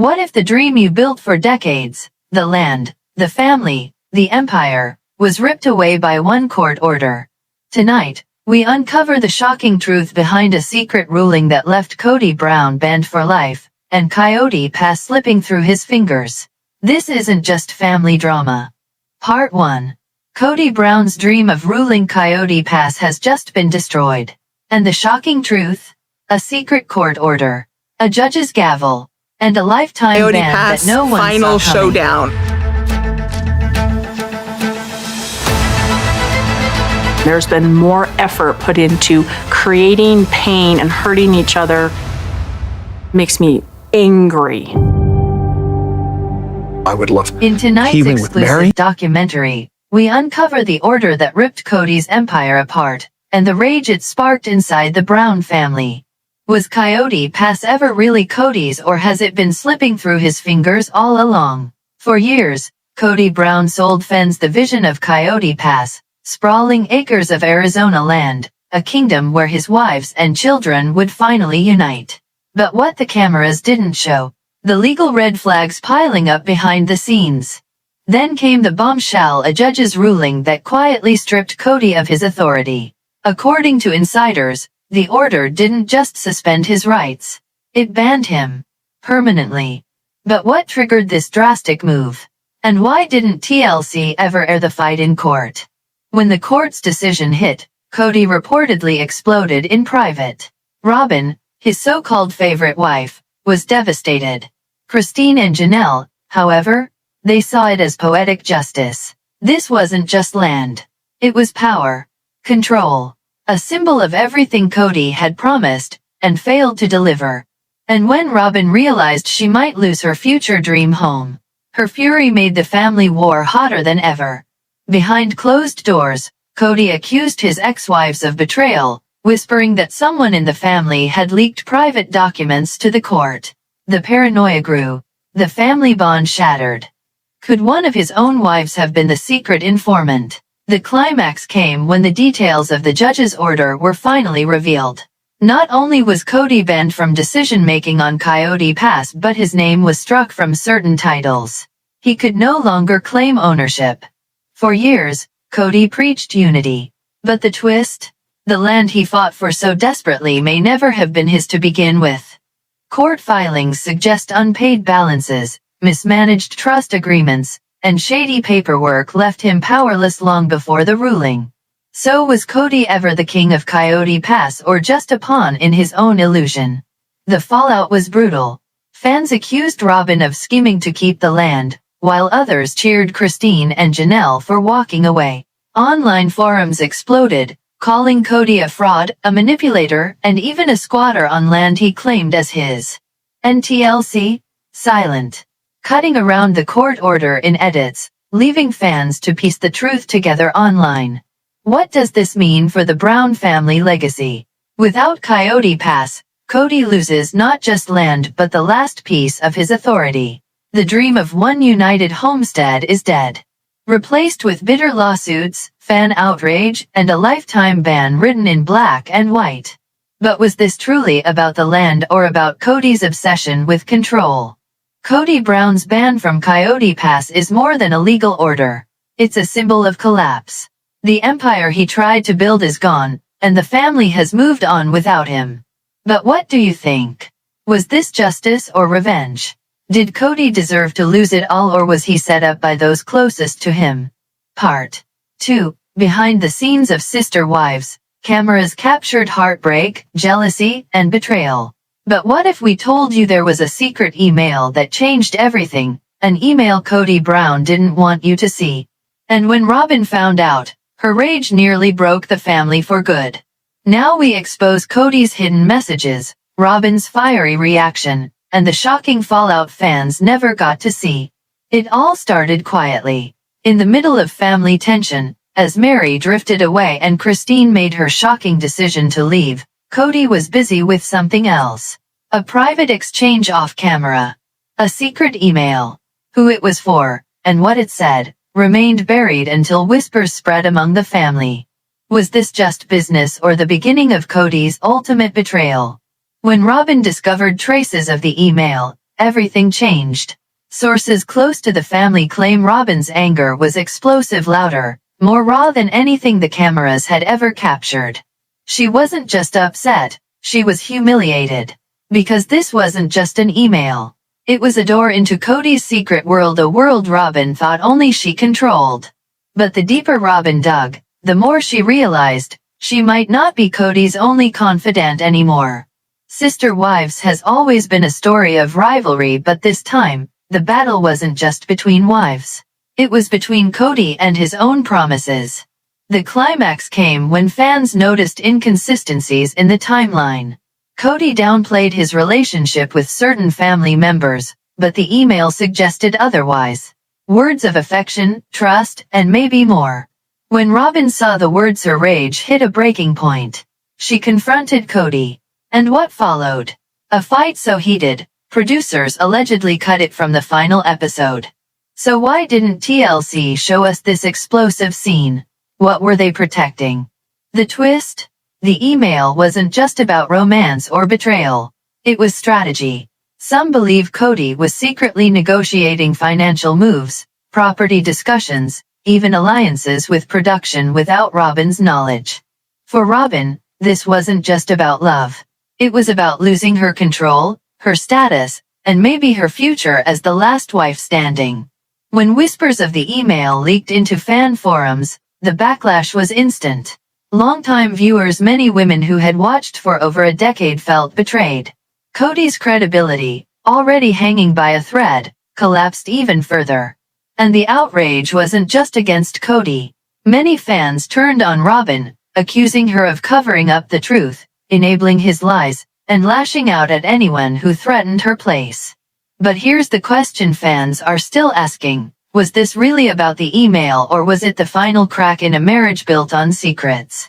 What if the dream you built for decades, the land, the family, the empire, was ripped away by one court order? Tonight, we uncover the shocking truth behind a secret ruling that left Kody Brown banned for life, and Coyote Pass slipping through his fingers. This isn't just family drama. Part 1. Kody Brown's dream of ruling Coyote Pass has just been destroyed. And the shocking truth? A secret court order, a judge's gavel, and a lifetime Coyote ban Pass that no one final saw coming. showdown. There's been more effort put into creating pain and hurting each other. Makes me angry. I would love In tonight's healing with Meri. exclusive documentary, we uncover the order that ripped Kody's empire apart, and the rage it sparked inside the Brown family. Was Coyote Pass ever really Kody's, or has it been slipping through his fingers all along? For years, Kody Brown sold fans the vision of Coyote Pass, sprawling acres of Arizona land, a kingdom where his wives and children would finally unite. But what the cameras didn't show, the legal red flags piling up behind the scenes. Then came the bombshell, a judge's ruling that quietly stripped Kody of his authority. According to insiders, the order didn't just suspend his rights. It banned him. Permanently. But what triggered this drastic move? And why didn't TLC ever air the fight in court? When the court's decision hit, Kody reportedly exploded in private. Robyn, his so-called favorite wife, was devastated. Christine and Janelle, however, they saw it as poetic justice. This wasn't just land. It was power. Control. A symbol of everything Kody had promised, and failed to deliver. And when Robyn realized she might lose her future dream home, her fury made the family war hotter than ever. Behind closed doors, Kody accused his ex-wives of betrayal, whispering that someone in the family had leaked private documents to the court. The paranoia grew. The family bond shattered. Could one of his own wives have been the secret informant? The climax came when the details of the judge's order were finally revealed. Not only was Kody banned from decision-making on Coyote Pass, but his name was struck from certain titles. He could no longer claim ownership. For years, Kody preached unity. But the twist? The land he fought for so desperately may never have been his to begin with. Court filings suggest unpaid balances, mismanaged trust agreements, and shady paperwork left him powerless long before the ruling. So was Kody ever the king of Coyote Pass, or just a pawn in his own illusion? The fallout was brutal. Fans accused Robyn of scheming to keep the land, while others cheered Christine and Janelle for walking away. Online forums exploded, calling Kody a fraud, a manipulator, and even a squatter on land he claimed as his. And TLC? Silent. Cutting around the court order in edits, leaving fans to piece the truth together online. What does this mean for the Brown family legacy? Without Coyote Pass, Kody loses not just land but the last piece of his authority. The dream of one united homestead is dead. Replaced with bitter lawsuits, fan outrage, and a lifetime ban written in black and white. But was this truly about the land or about Kody's obsession with control? Kody Brown's ban from Coyote Pass is more than a legal order. It's a symbol of collapse. The empire he tried to build is gone, and the family has moved on without him. But what do you think? Was this justice or revenge? Did Kody deserve to lose it all, or was he set up by those closest to him? Part 2. Behind the scenes of Sister Wives, cameras captured heartbreak, jealousy, and betrayal. But what if we told you there was a secret email that changed everything, an email Kody Brown didn't want you to see? And when Robyn found out, her rage nearly broke the family for good. Now we expose Kody's hidden messages, Robyn's fiery reaction, and the shocking fallout fans never got to see. It all started quietly. In the middle of family tension, as Meri drifted away and Christine made her shocking decision to leave, Kody was busy with something else. A private exchange off camera. A secret email. Who it was for, and what it said, remained buried until whispers spread among the family. Was this just business or the beginning of Kody's ultimate betrayal? When Robyn discovered traces of the email, everything changed. Sources close to the family claim Robyn's anger was explosive, louder, more raw than anything the cameras had ever captured. She wasn't just upset, she was humiliated. Because this wasn't just an email. It was a door into Kody's secret world, a world Robyn thought only she controlled. But the deeper Robyn dug, the more she realized, she might not be Kody's only confidant anymore. Sister Wives has always been a story of rivalry, but this time, the battle wasn't just between wives. It was between Kody and his own promises. The climax came when fans noticed inconsistencies in the timeline. Kody downplayed his relationship with certain family members, but the email suggested otherwise. Words of affection, trust, and maybe more. When Robyn saw the words, her rage hit a breaking point. She confronted Kody. And what followed? A fight so heated, producers allegedly cut it from the final episode. So why didn't TLC show us this explosive scene? What were they protecting? The twist? The email wasn't just about romance or betrayal. It was strategy. Some believe Kody was secretly negotiating financial moves, property discussions, even alliances with production without Robyn's knowledge. For Robyn, this wasn't just about love. It was about losing her control, her status, and maybe her future as the last wife standing. When whispers of the email leaked into fan forums, the backlash was instant. Longtime viewers, many women who had watched for over a decade, felt betrayed. Kody's credibility, already hanging by a thread, collapsed even further. And the outrage wasn't just against Kody. Many fans turned on Robyn, accusing her of covering up the truth, enabling his lies, and lashing out at anyone who threatened her place. But here's the question fans are still asking. Was this really about the email, or was it the final crack in a marriage built on secrets?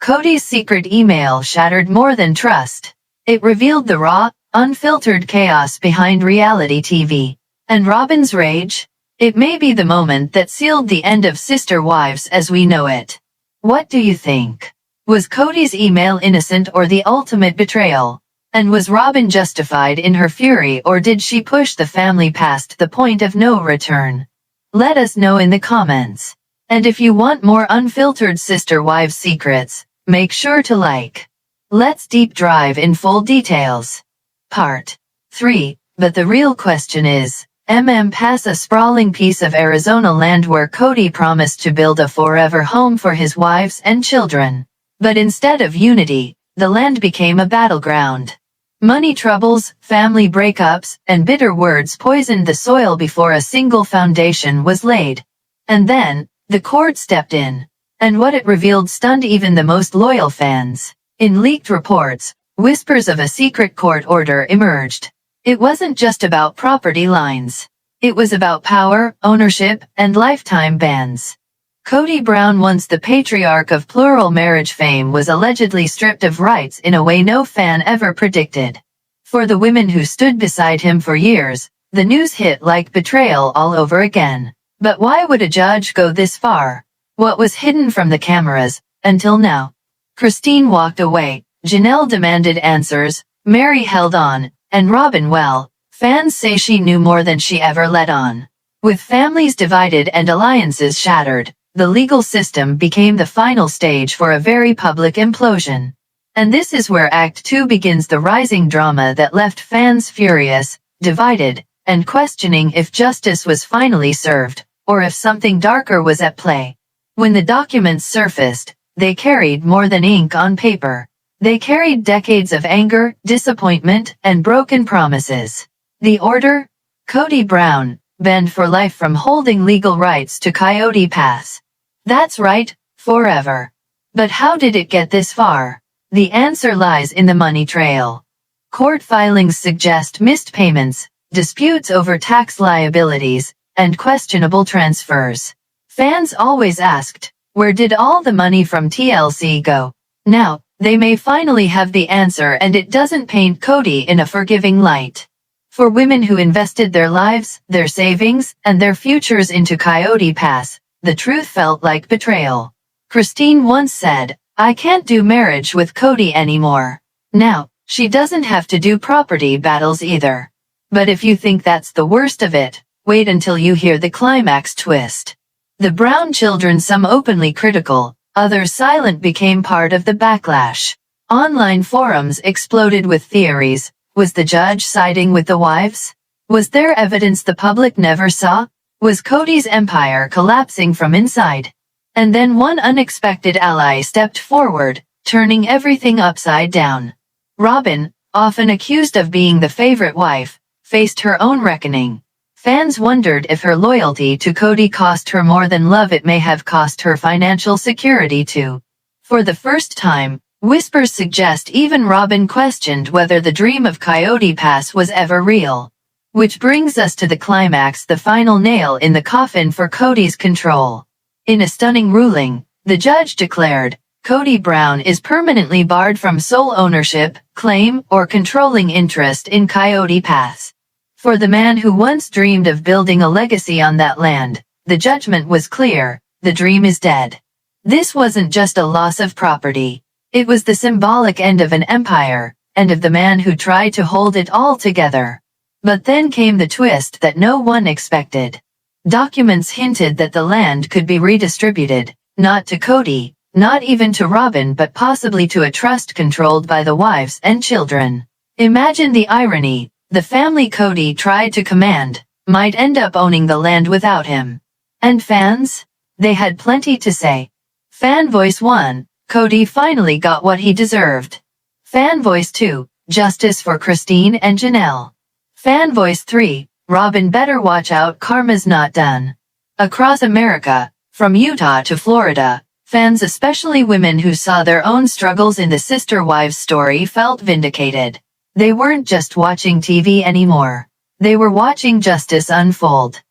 Kody's secret email shattered more than trust. It revealed the raw, unfiltered chaos behind reality TV. And Robyn's rage? It may be the moment that sealed the end of Sister Wives as we know it. What do you think? Was Kody's email innocent or the ultimate betrayal? And was Robyn justified in her fury, or did she push the family past the point of no return? Let us know in the comments. And if you want more unfiltered Sister Wives secrets, make sure to like. Let's deep dive in full details. Part 3. But the real question is, Pass, a sprawling piece of Arizona land where Kody promised to build a forever home for his wives and children. But instead of unity, the land became a battleground. Money troubles, family breakups, and bitter words poisoned the soil before a single foundation was laid. And then, the court stepped in. And what it revealed stunned even the most loyal fans. In leaked reports, whispers of a secret court order emerged. It wasn't just about property lines. It was about power, ownership, and lifetime bans. Kody Brown, once the patriarch of plural marriage fame, was allegedly stripped of rights in a way no fan ever predicted. For the women who stood beside him for years, the news hit like betrayal all over again. But why would a judge go this far? What was hidden from the cameras, until now? Christine walked away, Janelle demanded answers, Meri held on, and Robyn, well, fans say she knew more than she ever let on. With families divided and alliances shattered, the legal system became the final stage for a very public implosion. And this is where Act 2 begins, the rising drama that left fans furious, divided, and questioning if justice was finally served, or if something darker was at play. When the documents surfaced, they carried more than ink on paper. They carried decades of anger, disappointment, and broken promises. The order? Kody Brown, banned for life from holding legal rights to Coyote Pass. That's right, forever. But how did it get this far? The answer lies in the money trail. Court filings suggest missed payments, disputes over tax liabilities, and questionable transfers. Fans always asked, where did all the money from TLC go? Now, they may finally have the answer, and it doesn't paint Kody in a forgiving light. For women who invested their lives, their savings, and their futures into Coyote Pass, the truth felt like betrayal. Christine once said, I can't do marriage with Kody anymore. Now, she doesn't have to do property battles either. But if you think that's the worst of it, wait until you hear the climax twist. The Brown children, some openly critical, others silent, became part of the backlash. Online forums exploded with theories. Was the judge siding with the wives? Was there evidence the public never saw? Was Kody's empire collapsing from inside? And then one unexpected ally stepped forward, turning everything upside down. Robyn, often accused of being the favorite wife, faced her own reckoning. Fans wondered if her loyalty to Kody cost her more than love. It may have cost her financial security too. For the first time, whispers suggest even Robyn questioned whether the dream of Coyote Pass was ever real. Which brings us to the climax, the final nail in the coffin for Kody's control. In a stunning ruling, the judge declared, Kody Brown is permanently barred from sole ownership, claim, or controlling interest in Coyote Pass. For the man who once dreamed of building a legacy on that land, the judgment was clear: the dream is dead. This wasn't just a loss of property. It was the symbolic end of an empire, and of the man who tried to hold it all together. But then came the twist that no one expected. Documents hinted that the land could be redistributed, not to Kody, not even to Robyn, but possibly to a trust controlled by the wives and children. Imagine the irony: the family Kody tried to command might end up owning the land without him. And fans? They had plenty to say. Fan Voice 1, Kody finally got what he deserved. Fan Voice 2, justice for Christine and Janelle. Fan Voice 3, Robyn better watch out, karma's not done. Across America, from Utah to Florida, fans, especially women who saw their own struggles in the sister wives story, felt vindicated. They weren't just watching TV anymore. They were watching justice unfold.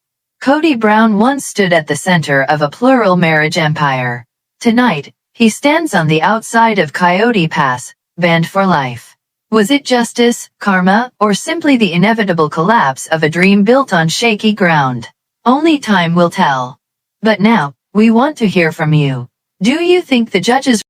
Kody Brown once stood at the center of a plural marriage empire. Tonight, he stands on the outside of Coyote Pass, banned for life. Was it justice, karma, or simply the inevitable collapse of a dream built on shaky ground? Only time will tell. But now, we want to hear from you. Do you think the judge's